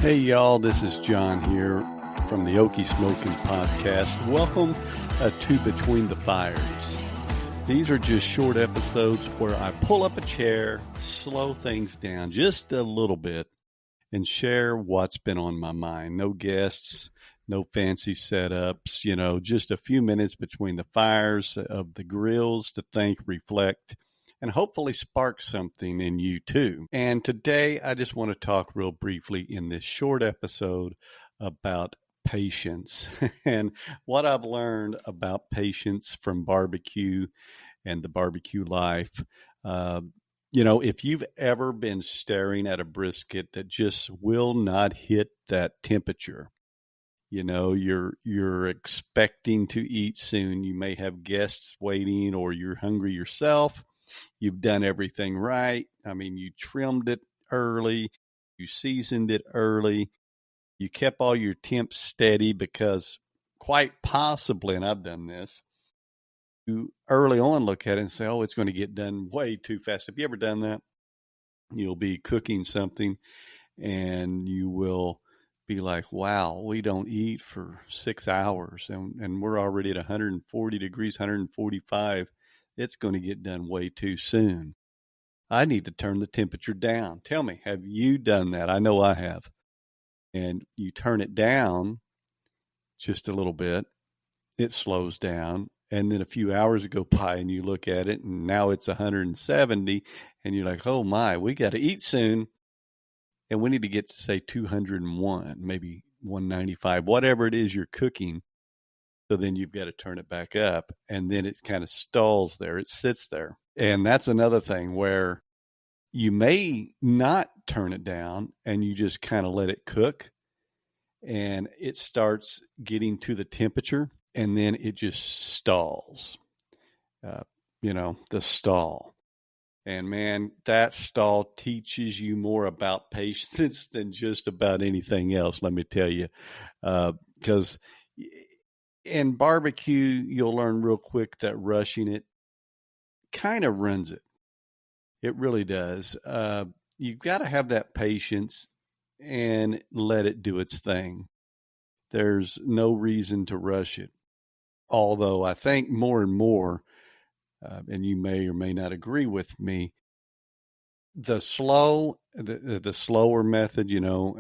Hey y'all, this is John here from the Okie Smoking Podcast. Welcome to Between the Fires. These are just short episodes where I pull up a chair, slow things down just a little bit, and share what's been on my mind. No guests, no fancy setups, just a few minutes between the fires of the grills to think, reflect, and hopefully spark something in you too. And today I just want to talk real briefly in this short episode about patience and what I've learned about patience from barbecue and the barbecue life. If you've ever been staring at a brisket that just will not hit that temperature, you're expecting to eat soon. You may have guests waiting or you're hungry yourself. You've done everything right. I mean, you trimmed it early. You seasoned it early. You kept all your temps steady because quite possibly, and I've done this, you early on look at it and say, oh, it's going to get done way too fast. Have you ever done that? You'll be cooking something and you will be like, wow, we don't eat for 6 hours and we're already at 140 degrees, 145. It's going to get done way too soon. I need to turn the temperature down. Tell me, have you done that? I know I have. And you turn it down just a little bit, it slows down. And then a few hours go by and you look at it and now it's 170 and you're like, oh my, we got to eat soon. And we need to get to say 201, maybe 195, whatever it is you're cooking. So then you've got to turn it back up and then it kind of stalls there. It sits there. And that's another thing where you may not turn it down and you just kind of let it cook and it starts getting to the temperature and then it just stalls, the stall. And man, that stall teaches you more about patience than just about anything else, let me tell you. Because in barbecue, you'll learn real quick that rushing it kind of ruins it. It really does. You've got to have that patience and let it do its thing. There's no reason to rush it. Although I think more and more, and you may or may not agree with me, the slower method,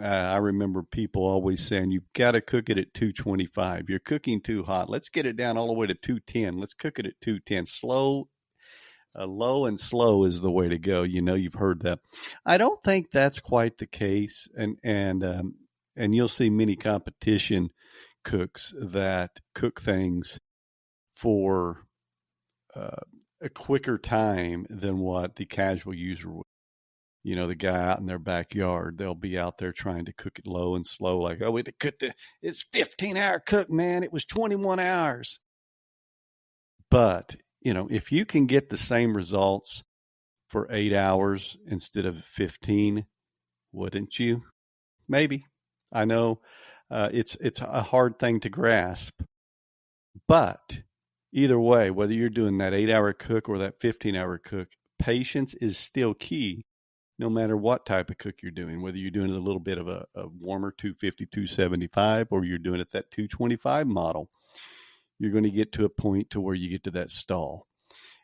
I remember people always saying, you've got to cook it at 225. You're cooking too hot. Let's get it down all the way to 210. Let's cook it at 210. Low and slow is the way to go. You've heard that. I don't think that's quite the case. And you'll see many competition cooks that cook things for a quicker time than what the casual user would. The guy out in their backyard, they'll be out there trying to cook it low and slow. Like, oh, it's 15-hour cook, man. It was 21 hours. But, if you can get the same results for 8 hours instead of 15, wouldn't you? Maybe. I know it's a hard thing to grasp. But either way, whether you're doing that 8-hour cook or that 15-hour cook, patience is still key. No matter what type of cook you're doing, whether you're doing a little bit of a warmer 250, 275, or you're doing it that 225 model, you're going to get to a point to where you get to that stall.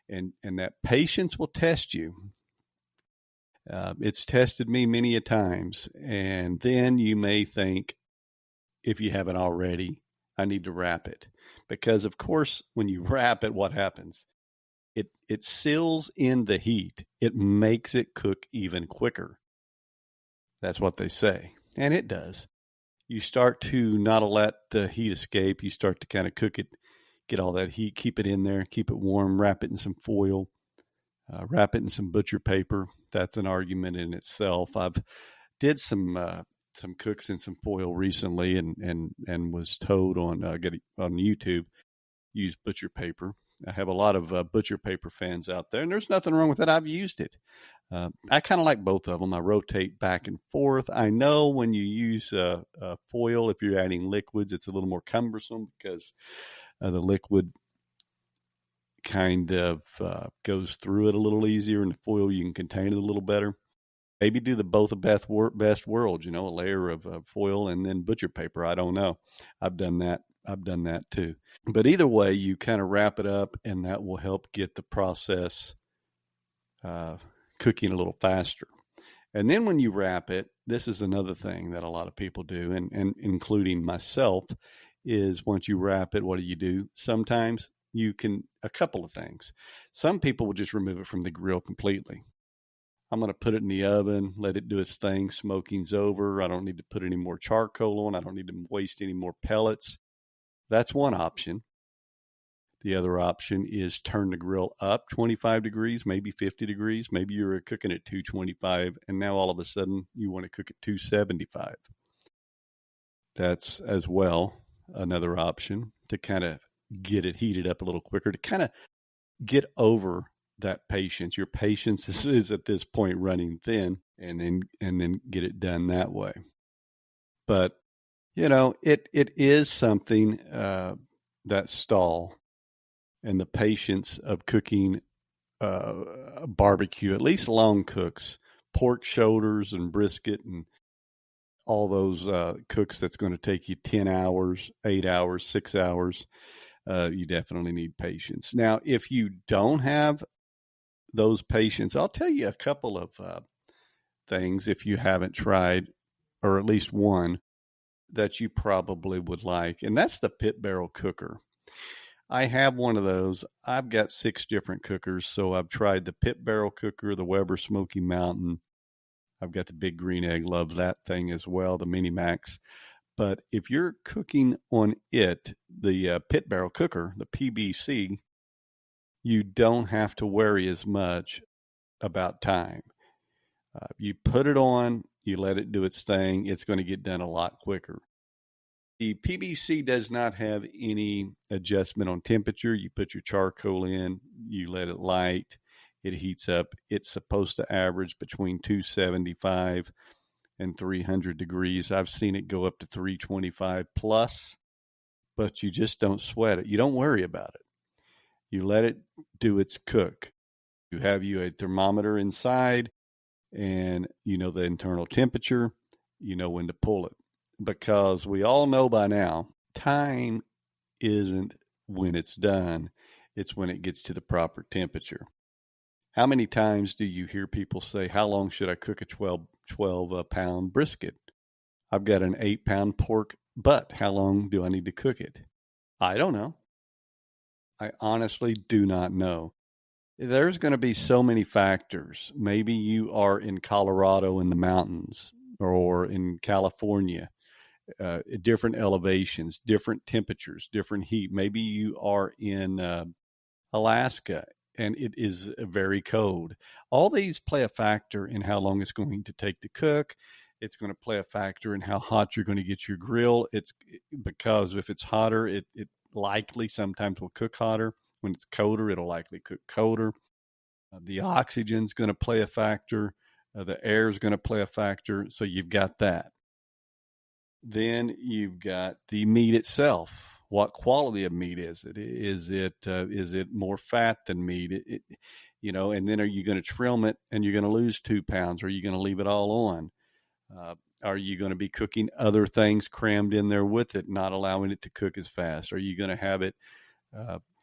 And that patience will test you. It's tested me many a times. And then you may think, if you haven't already, I need to wrap it. Because, of course, when you wrap it, what happens? It seals in the heat. It makes it cook even quicker. That's what they say. And it does. You start to not let the heat escape. You start to kind of cook it, get all that heat, keep it in there, keep it warm, wrap it in some foil, wrap it in some butcher paper. That's an argument in itself. I've did some cooks in some foil recently and was told on YouTube, use butcher paper. I have a lot of butcher paper fans out there, and there's nothing wrong with it. I've used it. I kind of like both of them. I rotate back and forth. I know when you use foil, if you're adding liquids, it's a little more cumbersome because the liquid kind of goes through it a little easier, and the foil you can contain it a little better. Maybe do the both of best worlds, a layer of foil and then butcher paper. I don't know. I've done that. I've done that too. But either way, you kind of wrap it up, and that will help get the process cooking a little faster. And then when you wrap it, this is another thing that a lot of people do, and including myself, is once you wrap it, what do? Sometimes you can, a couple of things. Some people will just remove it from the grill completely. I'm going to put it in the oven, let it do its thing. Smoking's over. I don't need to put any more charcoal on. I don't need to waste any more pellets. That's one option. The other option is turn the grill up 25 degrees, maybe 50 degrees. Maybe you're cooking at 225, and now all of a sudden you want to cook at 275. That's as well another option to kind of get it heated up a little quicker, to kind of get over that patience. Your patience is at this point running thin, and then get it done that way. But it is something that stall and the patience of cooking barbecue, at least long cooks, pork shoulders and brisket and all those cooks that's going to take you 10 hours, 8 hours, 6 hours. You definitely need patience. Now, if you don't have those patience, I'll tell you a couple of things if you haven't tried, or at least one that you probably would like, and that's the pit barrel cooker. I have one of those. I've got 6 different cookers, so I've tried the pit barrel cooker, the Weber Smoky Mountain. I've got the Big Green Egg, love that thing as well, the Mini Max. But if you're cooking on it, the pit barrel cooker, the PBC, you don't have to worry as much about time. You put it on, you let it do its thing, it's going to get done a lot quicker. The PBC does not have any adjustment on temperature. You put your charcoal in, you let it light, it heats up. It's supposed to average between 275 and 300 degrees. I've seen it go up to 325 plus, but you just don't sweat it. You don't worry about it. You let it do its cook. You have a thermometer inside, and you know the internal temperature. You know when to pull it. Because we all know by now, time isn't when it's done. It's when it gets to the proper temperature. How many times do you hear people say, how long should I cook a 12-pound brisket? I've got an 8-pound pork butt. How long do I need to cook it? I don't know. I honestly do not know. There's going to be so many factors. Maybe you are in Colorado in the mountains, or in California. Different elevations, different temperatures, different heat. Maybe you are in Alaska and it is very cold. All these play a factor in how long it's going to take to cook. It's going to play a factor in how hot you're going to get your grill. It's because if it's hotter, it likely sometimes will cook hotter. When it's colder, it'll likely cook colder. The oxygen's going to play a factor. The air is going to play a factor. So you've got that. Then you've got the meat itself. What quality of meat is it? Is it more fat than meat? And then are you going to trim it and you're going to lose 2 pounds? Or are you going to leave it all on? Are you going to be cooking other things crammed in there with it, not allowing it to cook as fast? Are you going to have it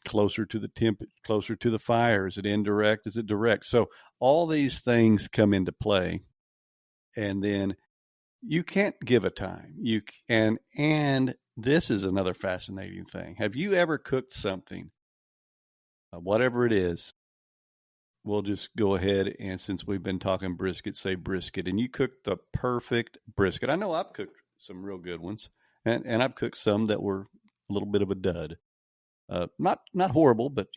closer to the fire? Is it indirect? Is it direct? So all these things come into play, and then you can't give a time. And this is another fascinating thing. Have you ever cooked something, whatever it is? We'll just go ahead and, since we've been talking brisket, say brisket, and you cooked the perfect brisket. I know I've cooked some real good ones, and I've cooked some that were a little bit of a dud. Not horrible, but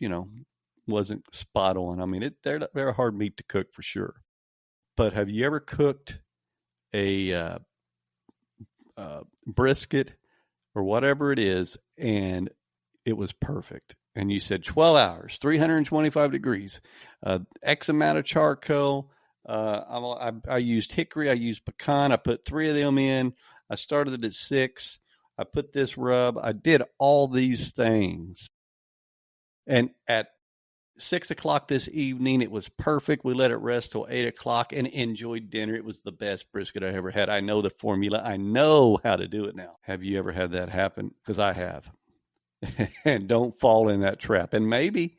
wasn't spot on. I mean, they're a hard meat to cook for sure. But have you ever cooked a brisket or whatever it is, and it was perfect? And you said 12 hours, 325 degrees, X amount of charcoal. I used hickory. I used pecan. I put 3 of them in. I started it at 6. I put this rub. I did all these things. And at 6 o'clock this evening. It was perfect. We let it rest till 8 o'clock and enjoyed dinner. It was the best brisket I ever had. I know the formula. I know how to do it now. Have you ever had that happen? Because I have. And don't fall in that trap. And maybe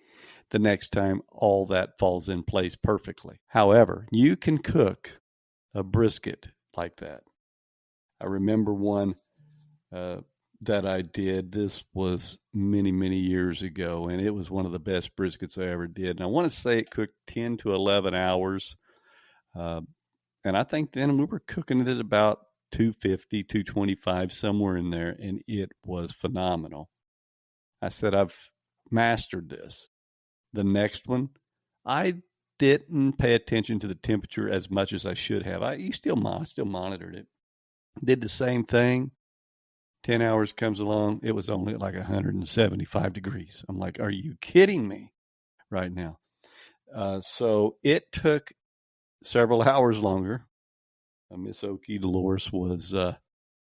the next time all that falls in place perfectly. However, you can cook a brisket like that. I remember one that I did. This was many, many years ago, and it was one of the best briskets I ever did. And I want to say it cooked 10 to 11 hours. And I think then we were cooking it at about 250, 225, somewhere in there, and it was phenomenal. I said, I've mastered this. The next one, I didn't pay attention to the temperature as much as I should have. I still monitored it. Did the same thing. 10 hours comes along. It was only like 175 degrees. I'm like, are you kidding me right now? So it took several hours longer. Miss Okie Dolores was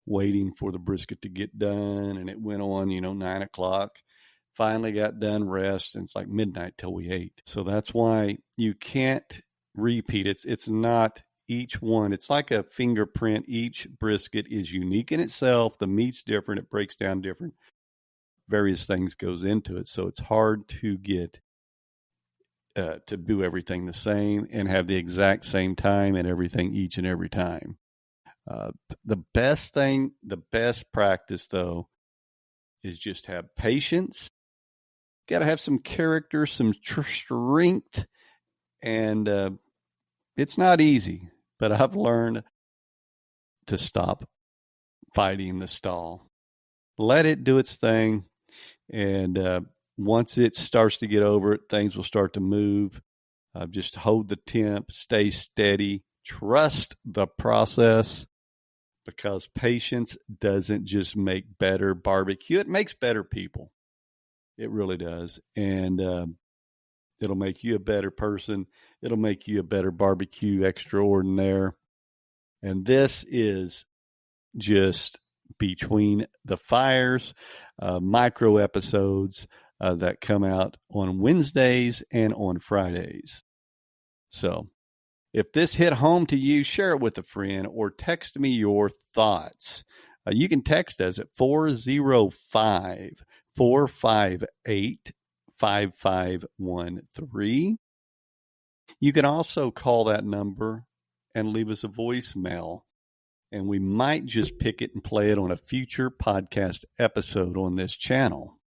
waiting for the brisket to get done, and it went on, 9 o'clock. Finally got done, rest, and it's like midnight till we ate. So that's why you can't repeat. It's not each one. It's like a fingerprint. Each brisket is unique in itself. The meat's different. It breaks down different. Various things goes into it. So it's hard to get to do everything the same and have the exact same time and everything each and every time. The best practice, though, is just have patience. Got to have some character, some strength, and it's not easy. But I've learned to stop fighting the stall. Let it do its thing. And once it starts to get over it, things will start to move. Just hold the temp, stay steady, trust the process, because patience doesn't just make better barbecue. It makes better people. It really does. And it'll make you a better person. It'll make you a better barbecue extraordinaire. And this is just Between the Fires, micro episodes that come out on Wednesdays and on Fridays. So if this hit home to you, share it with a friend or text me your thoughts. You can text us at 405-458-5513. You can also call that number and leave us a voicemail, and we might just pick it and play it on a future podcast episode on this channel.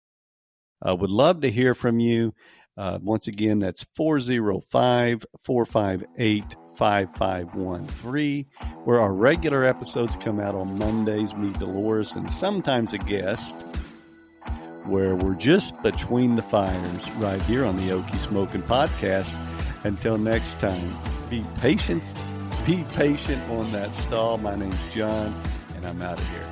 I would love to hear from you. Once again, that's 405-458-5513, where our regular episodes come out on Mondays. Meet Dolores and sometimes a guest, where we're just between the fires right here on the Okie Smoking Podcast. Until next time, be patient on that stall. My name's John, and I'm out of here.